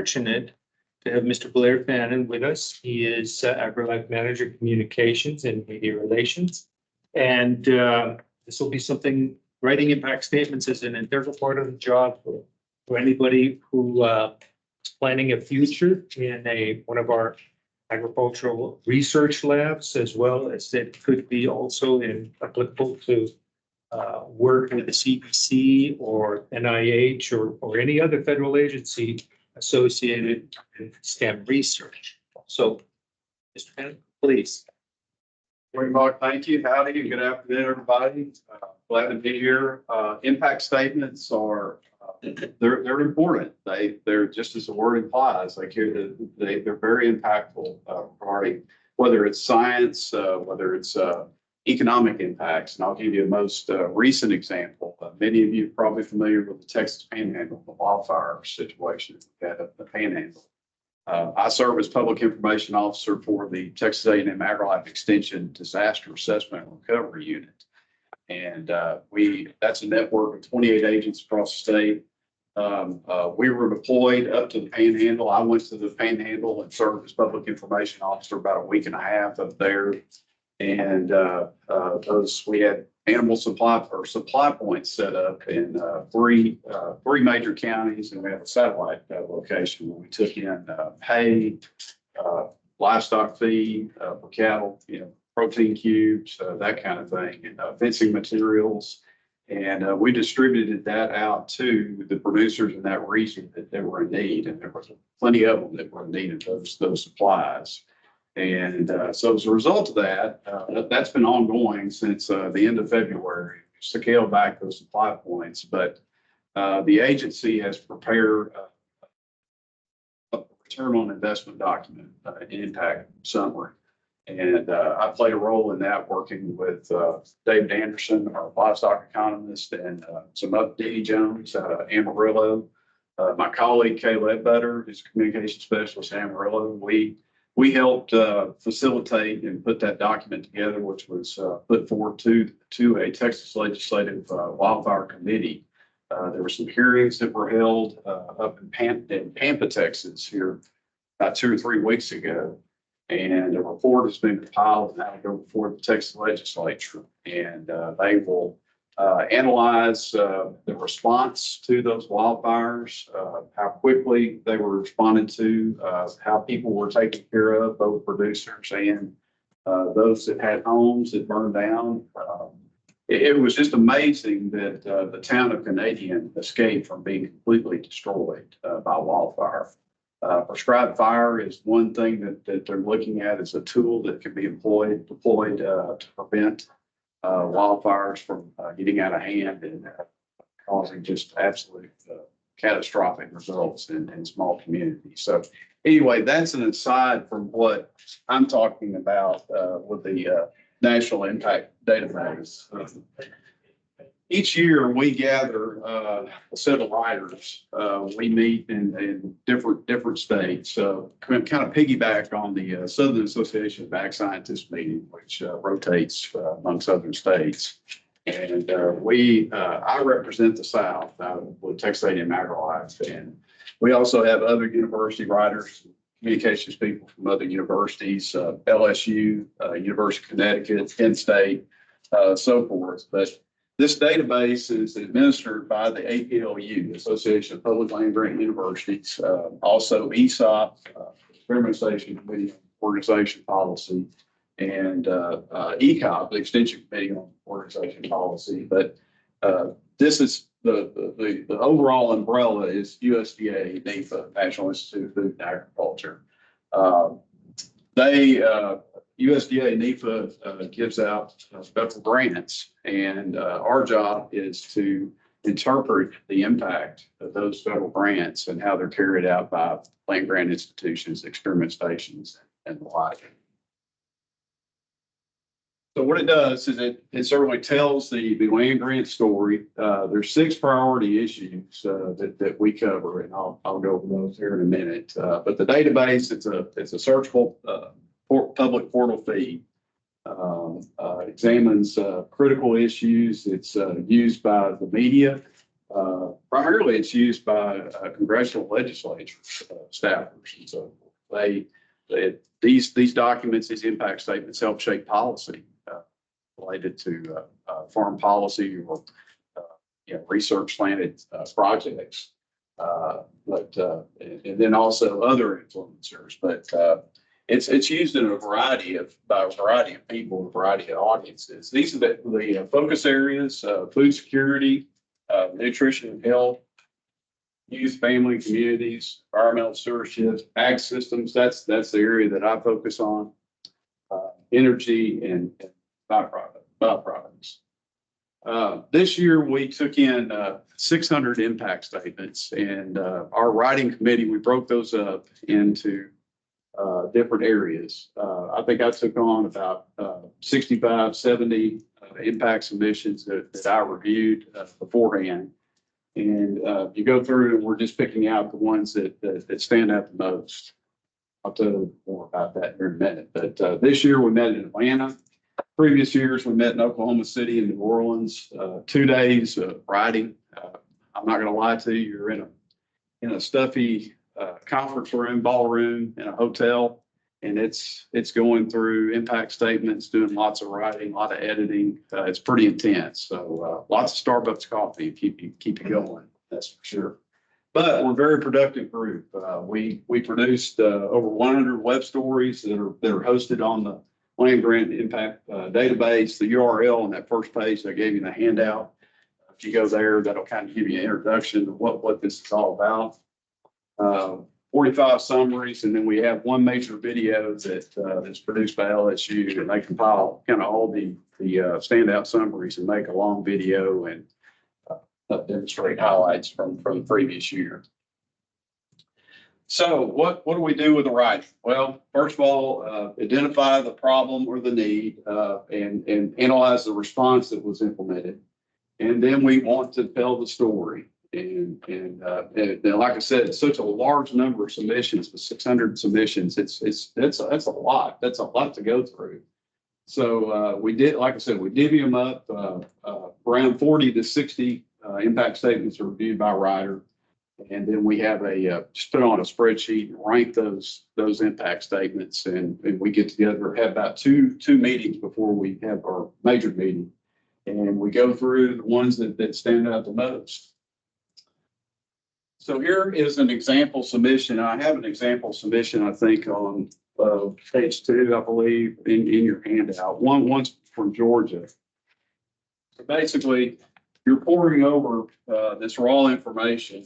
fortunate to have Mr. Blair Fannin with us. He is AgriLife Manager Communications and Media Relations. And this will be something, writing impact statements is an integral part of the job for anybody who is planning a future in one of our agricultural research labs, as well as it could be also applicable to work with the CBC or NIH or any other federal agency associated with STEM research. So, Mr. Fannin, please. Morning, Mark. Thank you. Howdy. Good afternoon, everybody. Glad to be here. Impact statements are they're important. They're just as the word implies. They're very impactful regarding whether it's science, whether it's economic impacts. And I'll give you a most recent example. Many of you are probably familiar with the Texas Panhandle, the wildfire situation at the Panhandle. I serve as Public Information Officer for the Texas A&M AgriLife Extension Disaster Assessment and Recovery Unit. And that's a network of 28 agents across the state. We were deployed up to the Panhandle. I went to the Panhandle and served as Public Information Officer about a week and a half up there. And we had animal supply points set up in three major counties, and we have a satellite location where we took in hay, livestock feed for cattle, protein cubes, that kind of thing, and fencing materials. And we distributed that out to the producers in that region that were in need, and there was plenty of them that were in need of those supplies. And so as a result of that, that's been ongoing since the end of February, scaled back those supply points. But the agency has prepared a return on investment document, an impact summary. And I played a role in that, working with David Anderson, our livestock economist, and some up Dee Jones out of Amarillo. My colleague, Kay Ledbetter, who's a communication specialist in Amarillo. We helped facilitate and put that document together, which was put forward to a Texas Legislative Wildfire Committee. There were some hearings that were held up in Pampa, Texas, here about 2 or 3 weeks ago. And a report has been compiled and that'll go before the Texas Legislature. And they will analyze the response to those wildfires, how quickly they were responded to, how people were taken care of, both producers and those that had homes that burned down. It was just amazing that the town of Canadian escaped from being completely destroyed by wildfire. Prescribed fire is one thing that they're looking at as a tool that can be deployed to prevent wildfires from getting out of hand and causing just absolute catastrophic results in small communities. So anyway, that's an aside from what I'm talking about with the National Impact Database. Each year we gather a set of writers. We meet in different states. Kind of piggyback on the Southern Association of Ag Scientists meeting, which rotates among Southern states. And I represent the South with Texas A&M AgriLife, and we also have other university writers, communications people from other universities, LSU, University of Connecticut, Penn State, so forth. But this database is administered by the APLU, Association of Public Land Grant Universities, also ESOP, Experimentation Committee on Organization Policy, and ECOP, the Extension Committee on Organization Policy. But this is the overall umbrella is USDA, NEFA, National Institute of Food and Agriculture. USDA NEFA gives out federal grants, and our job is to interpret the impact of those federal grants and how they're carried out by land grant institutions, experiment stations, and the like. So what it does is it certainly tells the land grant story. There's 6 priority issues that we cover, and I'll go over those here in a minute. But the database, it's a searchable public portal feed. Examines critical issues. It's used by the media Primarily, it's used by congressional legislatures, staffers, and so forth. These documents, these impact statements, help shape policy related to farm policy or research planted projects, and then also other influencers. But it's used in by a variety of people, a variety of audiences. These are the focus areas: food security, nutrition and health, youth, family, communities, environmental stewardship, ag systems. That's the area that I focus on. Energy and byproducts. This year we took in 600 impact statements, and our writing committee, we broke those up into different areas. I think I took on about 65, 70 impact submissions that I reviewed beforehand. And you go through and we're just picking out the ones that stand out the most. I'll tell you more about that here in a minute. But this year we met in Atlanta. Previous years we met in Oklahoma City and New Orleans. 2 days of writing. I'm not going to lie to you. You're in a stuffy conference room, ballroom in a hotel, and it's going through impact statements, doing lots of writing, a lot of editing. It's pretty intense. So lots of Starbucks coffee keep you going. That's for sure. But we're a very productive group. We produced over 100 web stories that are hosted on the Land Grant Impact database. The URL on that first page I gave you in the handout. If you go there, that'll kind of give you an introduction to what this is all about. 45 summaries, and then we have one major video that's produced by LSU, and they compile kind of all the standout summaries and make a long video and demonstrate highlights from the previous year. So what do we do with the writing? Well, first of all, identify the problem or the need and analyze the response that was implemented. And then we want to tell the story. And like I said, it's such a large number of submissions, with 600 submissions. That's a lot. That's a lot to go through. So we did, like I said, we divvy them up. Around 40 to 60 impact statements are reviewed by a writer. And then we have just put on a spreadsheet and rank those impact statements. And we get together, have about two meetings before we have our major meeting. And we go through the ones that stand out the most. So here is an example submission. I have an example submission, I think, on page 2, I believe, in your handout. One's from Georgia. So basically, you're pouring over this raw information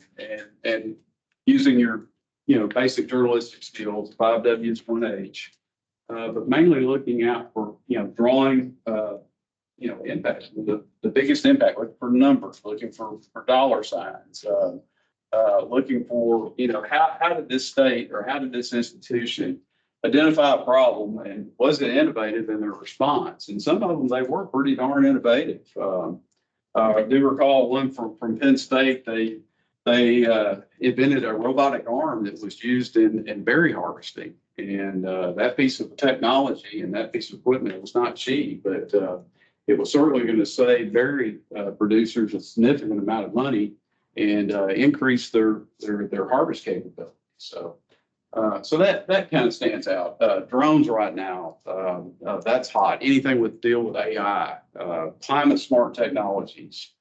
and using your basic journalistic skills, 5 W's, 1 H, but mainly looking out for drawing impact, the biggest impact, looking for numbers, looking for dollar signs, looking for how did this state or how did this institution identify a problem, and was it innovative in their response? And some of them, they were pretty darn innovative. I do recall one from Penn State. They invented a robotic arm that was used in berry harvesting, and that piece of technology and that piece of equipment was not cheap, but it was certainly going to save berry producers a significant amount of money and increase their harvest capability. So that kind of stands out. Drones right now, that's hot. Anything with deal with AI, climate smart technologies,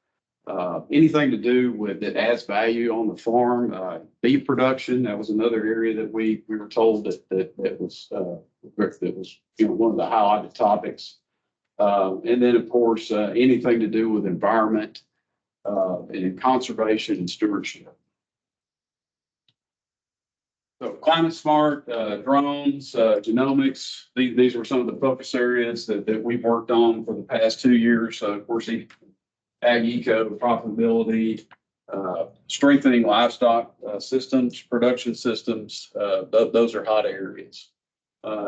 anything to do with that adds value on the farm. Beef production, that was another area that we were told that was one of the highlighted topics. And then of course anything to do with environment and conservation and stewardship. So climate smart, drones, genomics, these were some of the focus areas that we've worked on for the past 2 years. Of course, ag eco, profitability, strengthening livestock systems, production systems, those are hot areas.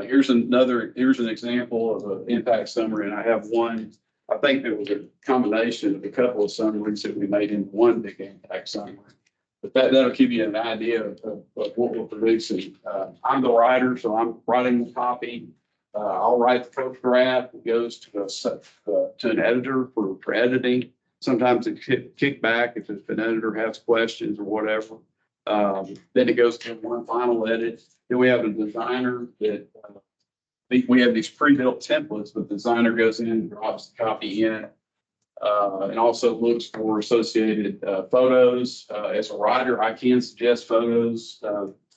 Here's an example of an impact summary, and I have one. I think it was a combination of a couple of summaries that we made in one big impact summary. But that'll give you an idea of what we're producing. I'm the writer, so I'm writing the copy. I'll write the first draft. It goes to an editor for editing. Sometimes it kick back if an editor has questions or whatever. Then it goes to one final edit. Then we have a designer that we have these pre-built templates, but the designer goes in, drops the copy in, and also looks for associated photos. As a writer, I can suggest photos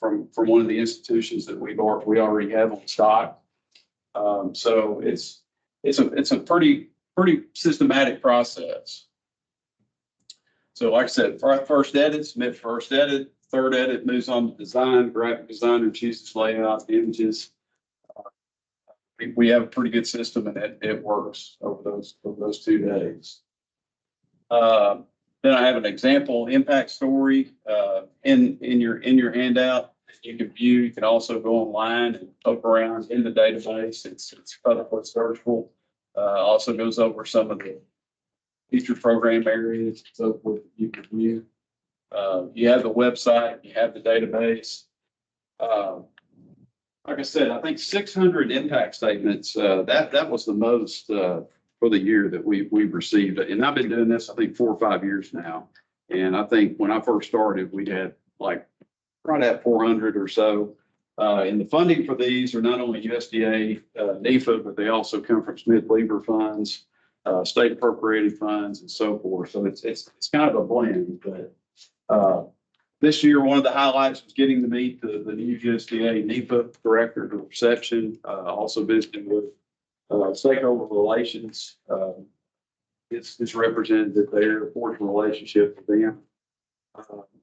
from one of the institutions that we already have on stock. So it's a pretty systematic process. So like I said, first edit, submit first edit, third edit moves on to design, graphic designer chooses layout, images. We have a pretty good system and it works over those 2 days. Then I have an example impact story in your handout. You can view. You can also go online and poke around in the database. It's publicly searchable. Also goes over some of the feature program areas, so forth you can view. You have the website. You have the database. Like I said, I think 600 impact statements. That was the most for the year that we've received. And I've been doing this, I think, 4 or 5 years now. And I think when I first started, we had like right at 400 or so. And the funding for these are not only USDA, NEFA, but they also come from Smith-Lieber funds, state appropriated funds, and so forth. So it's kind of a blend. But this year, one of the highlights was getting to meet the new USDA NEPA director of reception, also visiting with stakeholder relations. It's representative there, forged a relationship with them.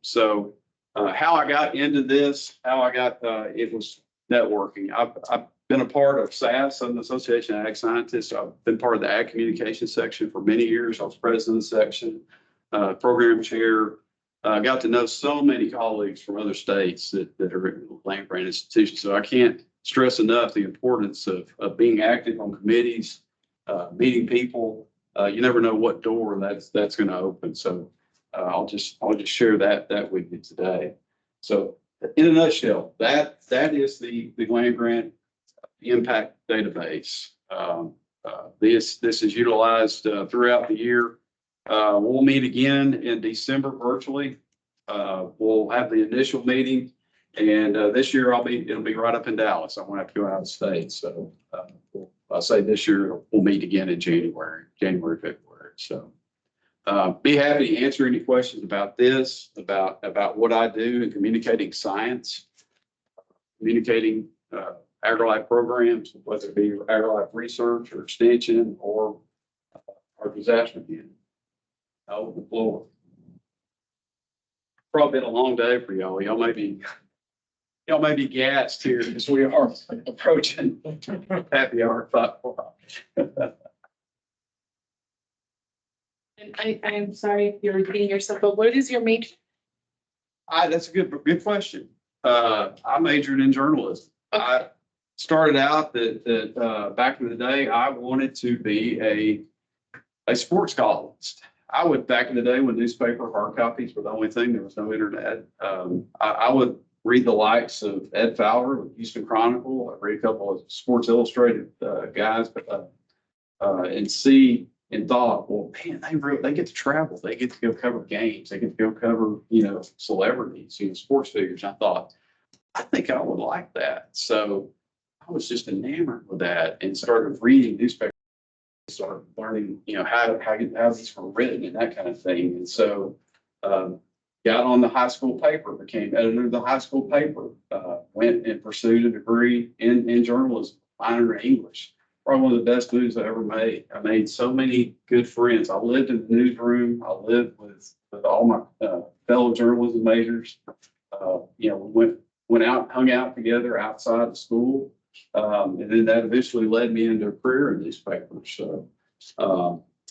So how I got into this, it was networking. I've been a part of SAS, an Association of Ag Scientists. I've been part of the Ag Communication section for many years. I was president of the section, program chair. I got to know so many colleagues from other states that are in land grant institutions. So I can't stress enough the importance of being active on committees, meeting people. You never know what door that's going to open. So I'll just share that with you today. So in a nutshell, that is the land grant impact database. This is utilized throughout the year. We'll meet again in December virtually. We'll have the initial meeting, and this year it'll be right up in Dallas. I won't have to go out of state. So I'll say this year we'll meet again in January, February. So be happy to answer any questions about this, about what I do in communicating science, communicating AgriLife programs, whether it be AgriLife research or extension or our disaster unit. Out on the floor. Probably been a long day for y'all. Y'all may be gassed here because we are approaching happy hour 5 o'clock. I'm sorry if you're repeating yourself, but what is your major? That's a good question. I majored in journalism. Okay. I started out that back in the day, I wanted to be a sports columnist. I would, back in the day when newspaper hard copies were the only thing, there was no internet. I would read the likes of Ed Fowler with Houston Chronicle. I read a couple of Sports Illustrated guys, and see and thought, well, man, they get to travel. They get to go cover games. They get to go cover, celebrities, sports figures. I thought, I think I would like that. So I was just enamored with that and started reading newspapers. Started learning, how these were written and that kind of thing. And so got on the high school paper, became editor of the high school paper, went and pursued a degree in journalism, minor in English. Probably one of the best moves I ever made. I made so many good friends. I lived in the newsroom. I lived with all my fellow journalism majors. We went out, hung out together outside of school. And then that eventually led me into a career in newspapers. So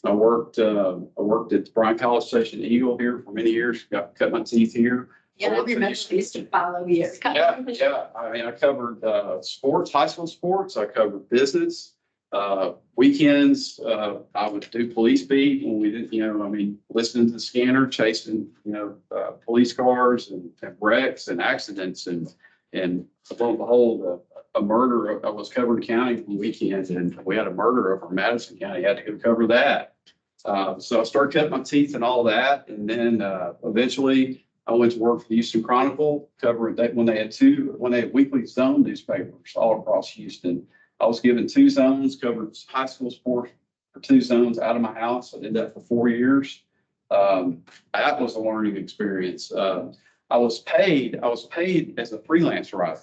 I worked at the Bryan College Station Eagle here for many years. Cut my teeth here. Yeah, I remember I used to follow you. Yeah. I mean, I covered sports, high school sports. I covered business. Weekends, I would do police beat when we did, listening to the scanner, chasing, police cars and wrecks and accidents and lo and behold, a murder. I was covering county for the weekend, and we had a murder over in Madison County. I had to go cover that. So I started cutting my teeth and all that. And then eventually I went to work for the Houston Chronicle, covering that when they had weekly zone newspapers all across Houston. I was given 2 zones, covered high school sports for 2 zones out of my house. I did that for 4 years. That was a learning experience. I was paid as a freelance writer,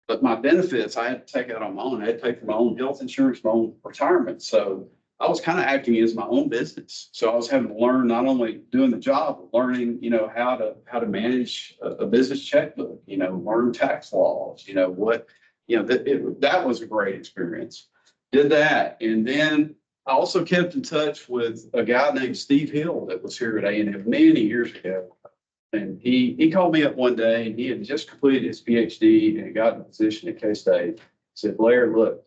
but my benefits I had to take out on my own. I had to pay for my own health insurance, my own retirement. So I was kind of acting as my own business. So I was having to learn not only doing the job, but learning, how to manage a business checkbook, learn tax laws, that was a great experience. Did that. And then I also kept in touch with a guy named Steve Hill that was here at A&M many years ago. And he called me up one day and he had just completed his PhD and got a position at K-State. He said, Blair, look,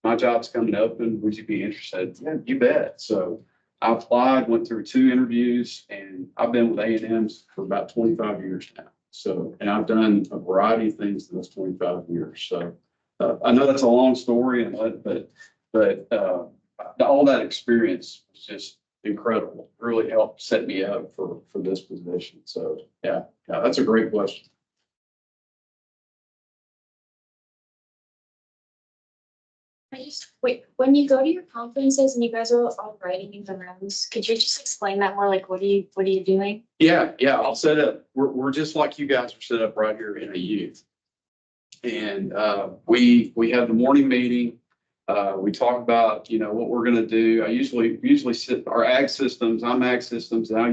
my job's coming open. Would you be interested? Yeah, you bet. So I applied, went through 2 interviews, and I've been with A&M's for about 25 years now. So, and I've done a variety of things in those 25 years. So I know that's a long story, but all that experience was just incredible. It really helped set me up for this position. So yeah, that's a great question. Wait, when you go to your conferences and you guys are all writing in the rooms, could you just explain that more? Like, what are you doing? Yeah, I'll set up. We're just like you guys are set up right here in a youth. And we have the morning meeting. We talk about, what we're going to do. I usually sit our ag systems. I'm ag systems, and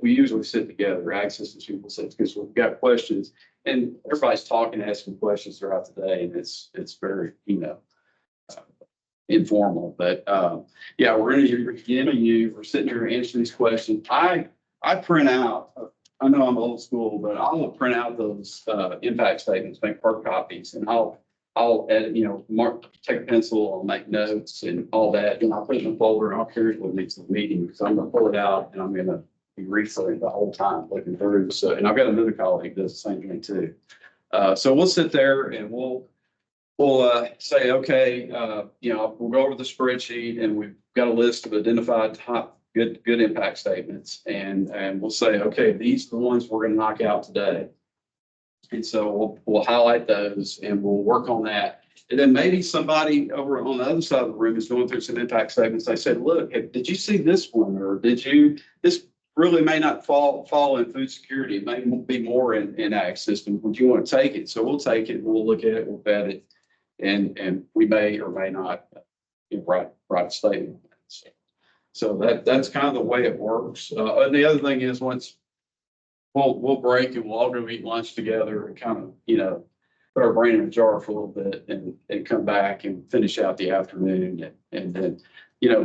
we usually sit together. Ag systems people sit because we've got questions, and everybody's talking, asking questions throughout the day, and it's very, informal. But we're in a we're sitting here answering these questions. I print out. I know I'm old school, but I'll print out those impact statements, make hard copies, and I'll edit, take a pencil, I'll make notes and all that, and I'll put it in a folder and I'll carry it with me to the meeting because I'm gonna pull it out and I'm gonna be researching the whole time looking through. So, and I've got another colleague that does the same thing too. So we'll sit there and we'll say, okay, we'll go over the spreadsheet and we've got a list of identified top good impact statements, and we'll say, okay, these are the ones we're going to knock out today. And so we'll highlight those and we'll work on that. And then maybe somebody over on the other side of the room is going through some impact statements. They said, look, did you see this one? Or this really may not fall in food security. It may be more in ag system. Would you want to take it? So we'll take it, we'll look at it, we'll vet it. And we may or may not write a statement. So that's kind of the way it works. And the other thing is once we'll break and we'll all go eat lunch together and kind of, put our brain in a jar for a little bit and come back and finish out the afternoon. And then,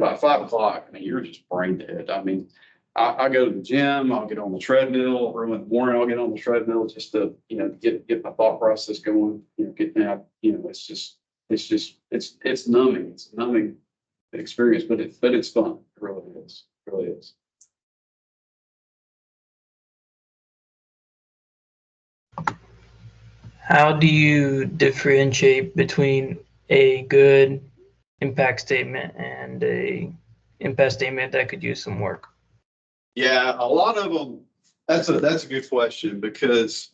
by 5 o'clock, you're just brain dead. I go to the gym, I'll get on the treadmill early in the morning. I'll get on the treadmill just to, get my thought process going, getting out, it's numbing. It's a numbing experience, but it's fun. It really is. It really is. How do you differentiate between a good impact statement and a impact statement that could use some work? Yeah, a lot of them. That's a good question because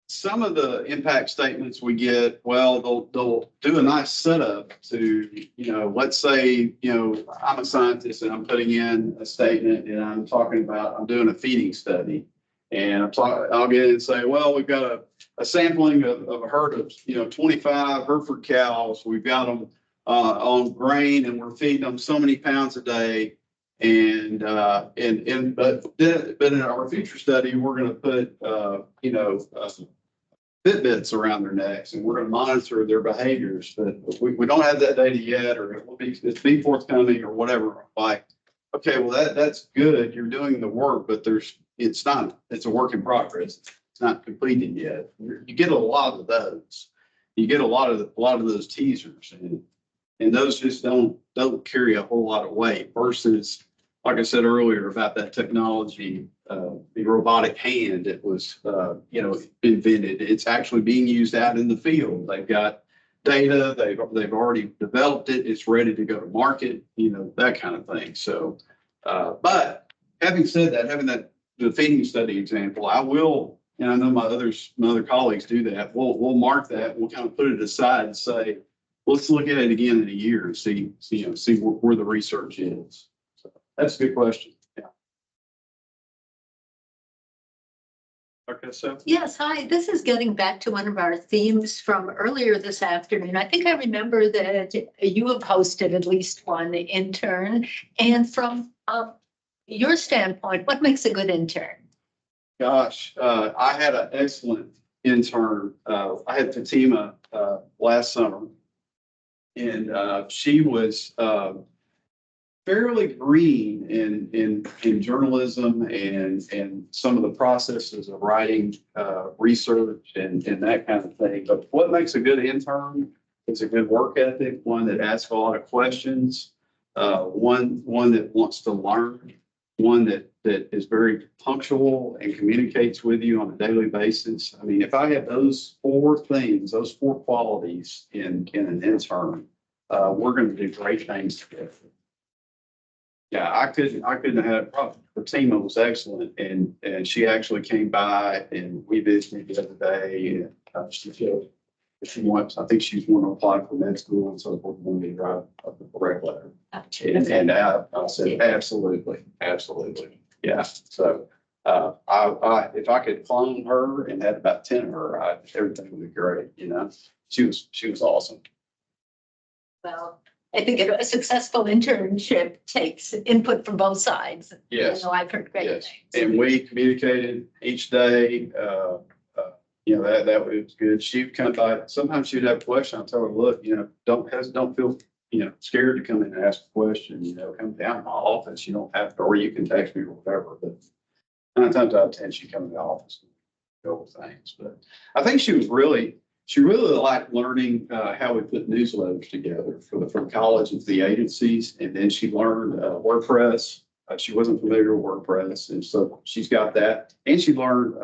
some of the impact statements we get, well, they'll do a nice setup to, let's say, I'm a scientist and I'm putting in a statement and I'm doing a feeding study. And I'll get in and say, well, we've got a sampling of a herd of, 25 Hereford cows. We've got them on grain and we're feeding them so many pounds a day. But in our future study, we're going to put, Fitbits around their necks and we're going to monitor their behaviors. But we don't have that data yet, or it's be forthcoming or whatever. Like, okay, well, that's good. You're doing the work, but it's a work in progress. It's not completed yet. You get a lot of those. You get a lot of those teasers, and those just don't carry a whole lot of weight versus, like I said earlier about that technology, the robotic hand that was, invented. It's actually being used out in the field. They've got data. They've already developed it. It's ready to go to market, that kind of thing. So, but having said that, having the feeding study example, I will, and I know my other colleagues do that. We'll mark that. We'll kind of put it aside and say, let's look at it again in a year and see where the research is. So that's a good question. Yeah. Okay, so. Yes, hi. This is getting back to one of our themes from earlier this afternoon. I think I remember that you have hosted at least one intern. And from your standpoint, what makes a good intern? Gosh, I had an excellent intern. I had Fatima last summer, and she was fairly green in journalism and some of the processes of writing research and that kind of thing. But what makes a good intern is a good work ethic, one that asks a lot of questions, one that wants to learn, one that is very punctual and communicates with you on a daily basis. I mean, if I had those four things, those four qualities in an intern, we're going to do great things together. Yeah, I couldn't have had a problem. Fatima was excellent, and she actually came by and we visited the other day. And she wants, I think she's going to apply for med school, and so forth. When we drive up the correct letter. And I said, absolutely. Yeah. So if I could clone her and had about 10 of her, everything would be great. She was awesome. Well, I think a successful internship takes input from both sides. Yes. I've heard great Yes. things. And we communicated each day. That was good. She'd come by. Sometimes she'd have a question. I'll tell her, look, don't feel, scared to come in and ask a question. Come down to my office. You don't have to, or you can text me or whatever. But 9 times out of 10, she'd come to the office and go with things. But I think she really liked learning how we put newsletters together from college into the agencies. And then she learned WordPress. She wasn't familiar with WordPress. And so she's got that. And she learned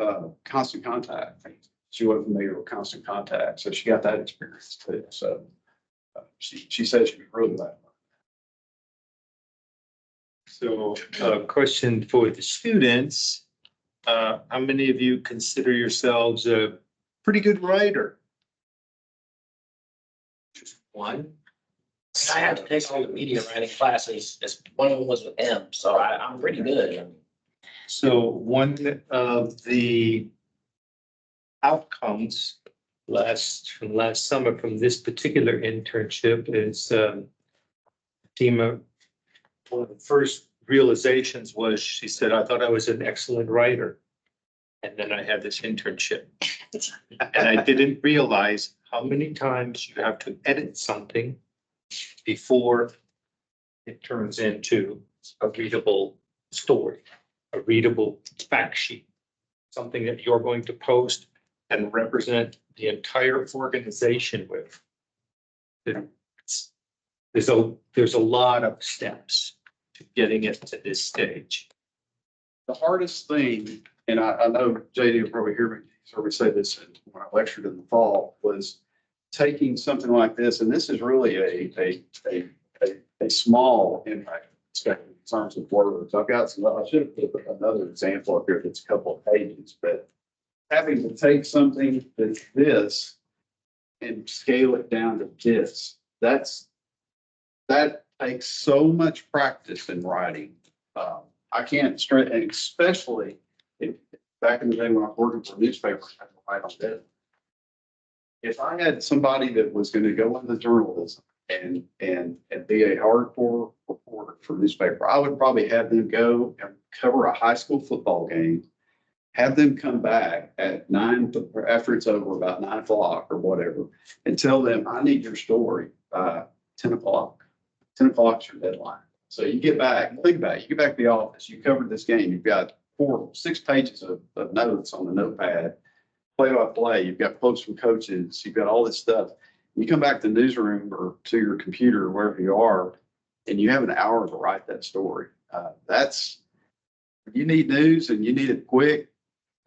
Constant Contact. She wasn't familiar with Constant Contact. So she got that experience too. So she said she was really glad. So question for the students. How many of you consider yourselves a pretty good writer? Just one. I had to take all the media writing classes. One of them was with him, so I'm pretty good. So one of the outcomes from last summer from this particular internship is Tima. One of the first realizations was she said, I thought I was an excellent writer. And then I had this internship. And I didn't realize how many times you have to edit something before it turns into a readable story, a readable fact sheet, something that you're going to post and represent the entire organization with. There's a lot of steps to getting it to this stage. The hardest thing, and I know JD will probably hear me say this when I lectured in the fall, was taking something like this, and this is really a small impact statement in terms of words. I should have put another example up here that's a couple of pages, but having to take something that's this and scale it down to this, that takes so much practice in writing. I can't stress, and especially back in the day when I was working for a newspaper, I had to write on that. If I had somebody that was going to go into journalism and be a hardcore reporter for a newspaper, I would probably have them go and cover a high school football game, have them come back at 9 after it's over, about 9 o'clock or whatever, and tell them, I need your story by 10 o'clock. 10 o'clock is your deadline. So you get back, think about it, you get back to the office, you covered this game, you've got 6 pages of notes on the notepad, play-by-play, you've got quotes from coaches, you've got all this stuff. You come back to the newsroom or to your computer or wherever you are, and you have an hour to write that story. You need news and you need it quick.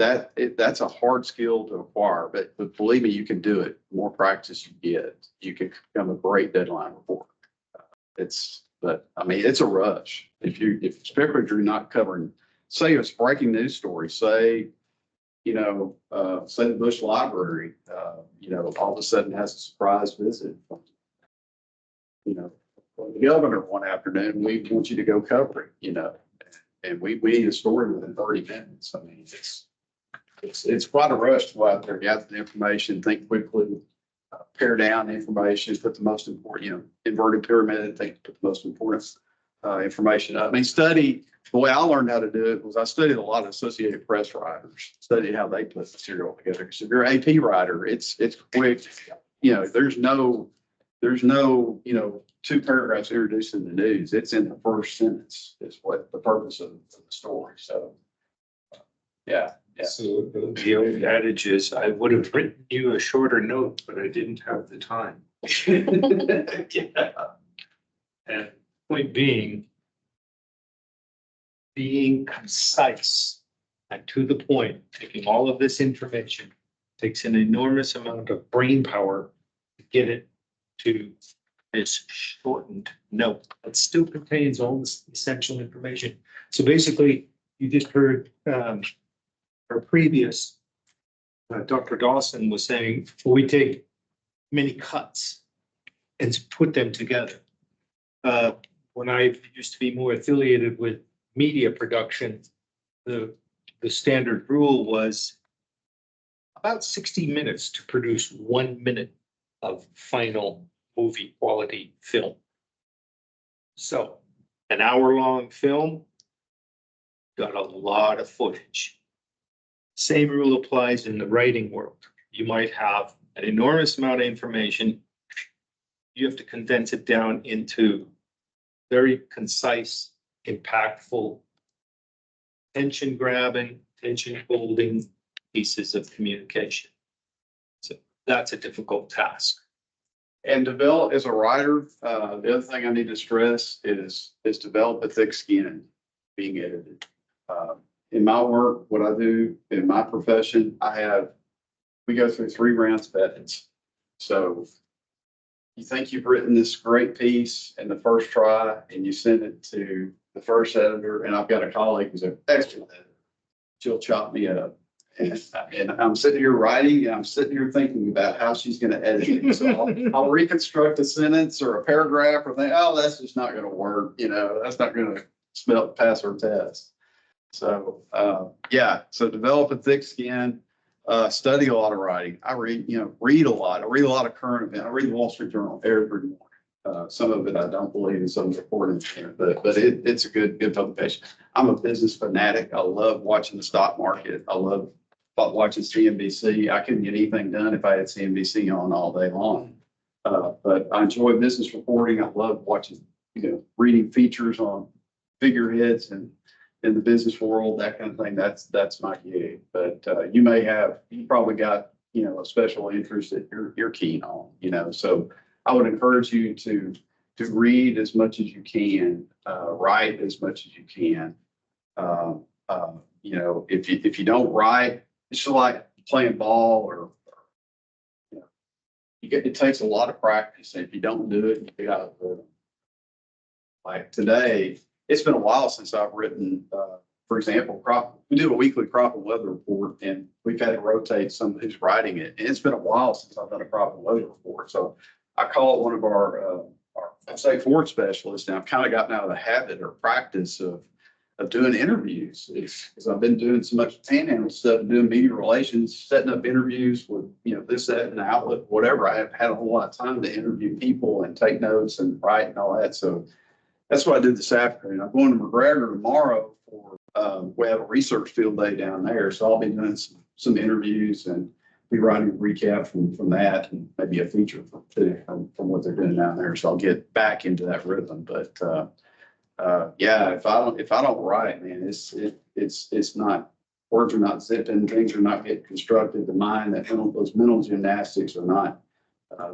that's a hard skill to acquire, but believe me, you can do it. The more practice you get, you can become a great deadline reporter. But I mean, it's a rush. If especially if you're not covering, say it's breaking news story, say, say the Bush Library, all of a sudden has a surprise visit from, from the governor one afternoon, we want you to go cover it, and we need a story within 30 minutes. I mean, it's quite a rush to go out there, gather the information, think quickly, pare down information, put the most important, inverted pyramid, think put the most important information up. I mean, the way I learned how to do it was I studied a lot of Associated Press writers, studied how they put material together. Because if you're an AP writer, it's quick. There's no, 2 paragraphs introduced in the news. It's in the first sentence is what the purpose of the story. So, yeah. So the old adage is, I would have written you a shorter note, but I didn't have the time. Yeah. And point being concise and to the point, taking all of this information takes an enormous amount of brain power to get it to this shortened note that still contains all this essential information. So basically, you just heard our previous Dr. Dawson was saying, well, we take many cuts and put them together. When I used to be more affiliated with media production, the standard rule was about 60 minutes to produce 1 minute of final movie quality film. So an hour-long film got a lot of footage. Same rule applies in the writing world. You might have an enormous amount of information. You have to condense it down into very concise, impactful, attention grabbing, attention holding pieces of communication. So that's a difficult task. And develop as a writer, the other thing I need to stress is develop a thick skin being edited. In my work, what I do in my profession, we go through 3 rounds of edits. So you think you've written this great piece in the first try and you send it to the first editor, and I've got a colleague who's an excellent editor. She'll chop me up. And I'm sitting here writing, and I'm sitting here thinking about how she's going to edit it. So I'll reconstruct a sentence or a paragraph or think, oh, that's just not going to work. That's not going to pass her test. So, so develop a thick skin, study a lot of writing. I read a lot. I read a lot of current events. I read the Wall Street Journal every morning. Some of it I don't believe in, some of it's important, but it's a good publication. I'm a business fanatic. I love watching the stock market. I love watching CNBC. I couldn't get anything done if I had CNBC on all day long. But I enjoy business reporting. I love watching, reading features on figureheads and in the business world, that kind of thing. That's my gig. But you probably got, a special interest that you're keen on, so I would encourage you to read as much as you can, write as much as you can. If you don't write, it's just like playing ball or it takes a lot of practice. And if you don't do it, you get out of rhythm. Like today, it's been a while since I've written, for example, we do a weekly crop and weather report, and we've had to rotate some who's writing it. And it's been a while since I've done a crop and weather report. So I called one of our say forward specialists, and I've kind of gotten out of the habit or practice of doing interviews. Because I've been doing so much panhandle stuff and doing media relations, setting up interviews with, this, that, and the outlet, whatever. I haven't had a whole lot of time to interview people and take notes and write and all that. So that's what I did this afternoon. I'm going to McGregor tomorrow for, we have a research field day down there. So I'll be doing some interviews and be writing a recap from that, and maybe a feature from what they're doing down there. So I'll get back into that rhythm. But if I don't write, man, it's not, words are not zipping, things are not getting constructed. The mind, those mental gymnastics are not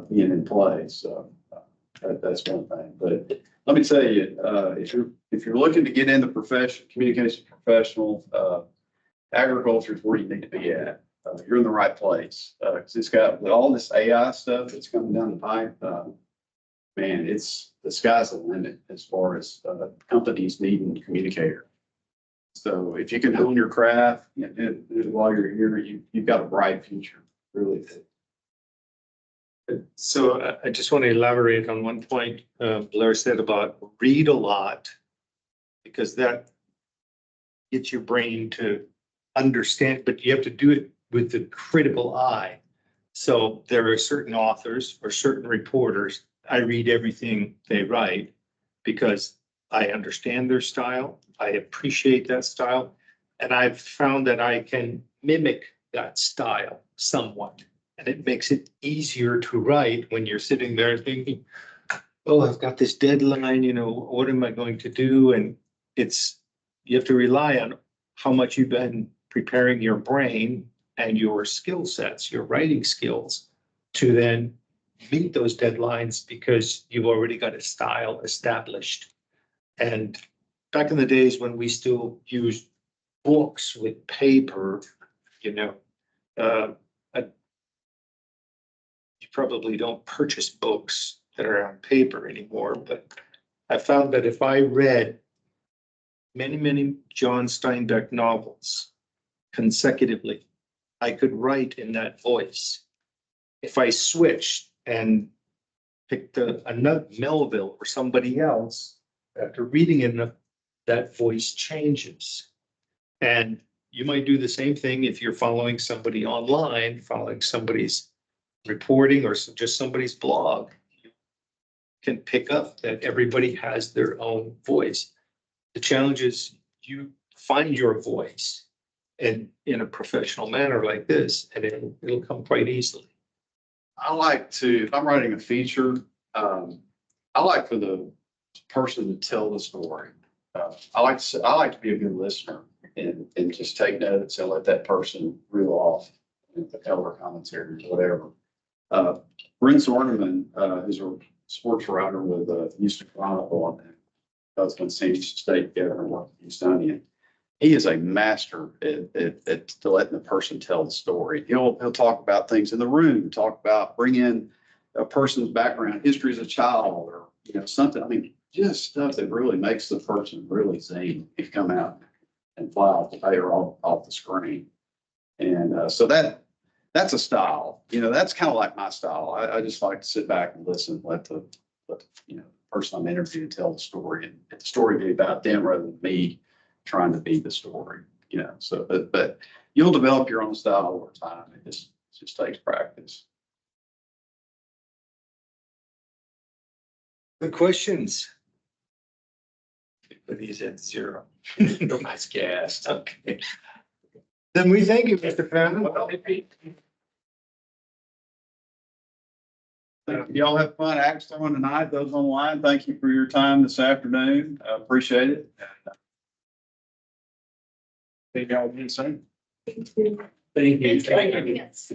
being in place. So that's one thing. But let me tell you, if you're looking to get in the communication professional, agriculture is where you need to be at. You're in the right place. Cause it's got with all this AI stuff that's coming down the pipe. Man, the sky's the limit as far as, companies needing a communicator. So if you can hone your craft and while you're here, you've got a bright future, really. So I just want to elaborate on one point Blair said about read a lot, because that gets your brain to understand, but you have to do it with the critical eye. So there are certain authors or certain reporters, I read everything they write because I understand their style, I appreciate that style, and I've found that I can mimic that style somewhat. And it makes it easier to write when you're sitting there thinking, oh, I've got this deadline, what am I going to do? And you have to rely on how much you've been preparing your brain and your skill sets, your writing skills, to then meet those deadlines because you've already got a style established. And back in the days when we still used books with paper, you probably don't purchase books that are on paper anymore, but I found that if I read many, many John Steinbeck novels consecutively, I could write in that voice. If I switched and picked another Melville or somebody else, after reading it enough, that voice changes. And you might do the same thing if you're following somebody online, following somebody's reporting or just somebody's blog. You can pick up that everybody has their own voice. The challenge is you find your voice in a professional manner like this, and it'll come quite easily. If I'm writing a feature, I like for the person to tell the story. I like to be a good listener and just take notes and let that person reel off the color commentary or whatever. Brent Zorneman is a sports writer with the Houston Chronicle and does when San State Governor worked at Houstonian. He is a master at letting the person tell the story. He'll talk about things in the room, bring in a person's background, history as a child, or something. I mean, just stuff that really makes the person really zing if you come out and fly off the page or off the screen. And so that's a style. That's kind of like my style. I just like to sit back and listen, let the person I'm interviewing tell the story, and the story be about them rather than me trying to be the story. So but you'll develop your own style over time. It just takes practice. Good questions. Everybody's at zero. Nice guess. Okay. Then we thank you, Mr. Fannin. Y'all have fun axe throwing tonight. Those online, thank you for your time this afternoon. I appreciate it. See y'all again soon. Thank you. Yes.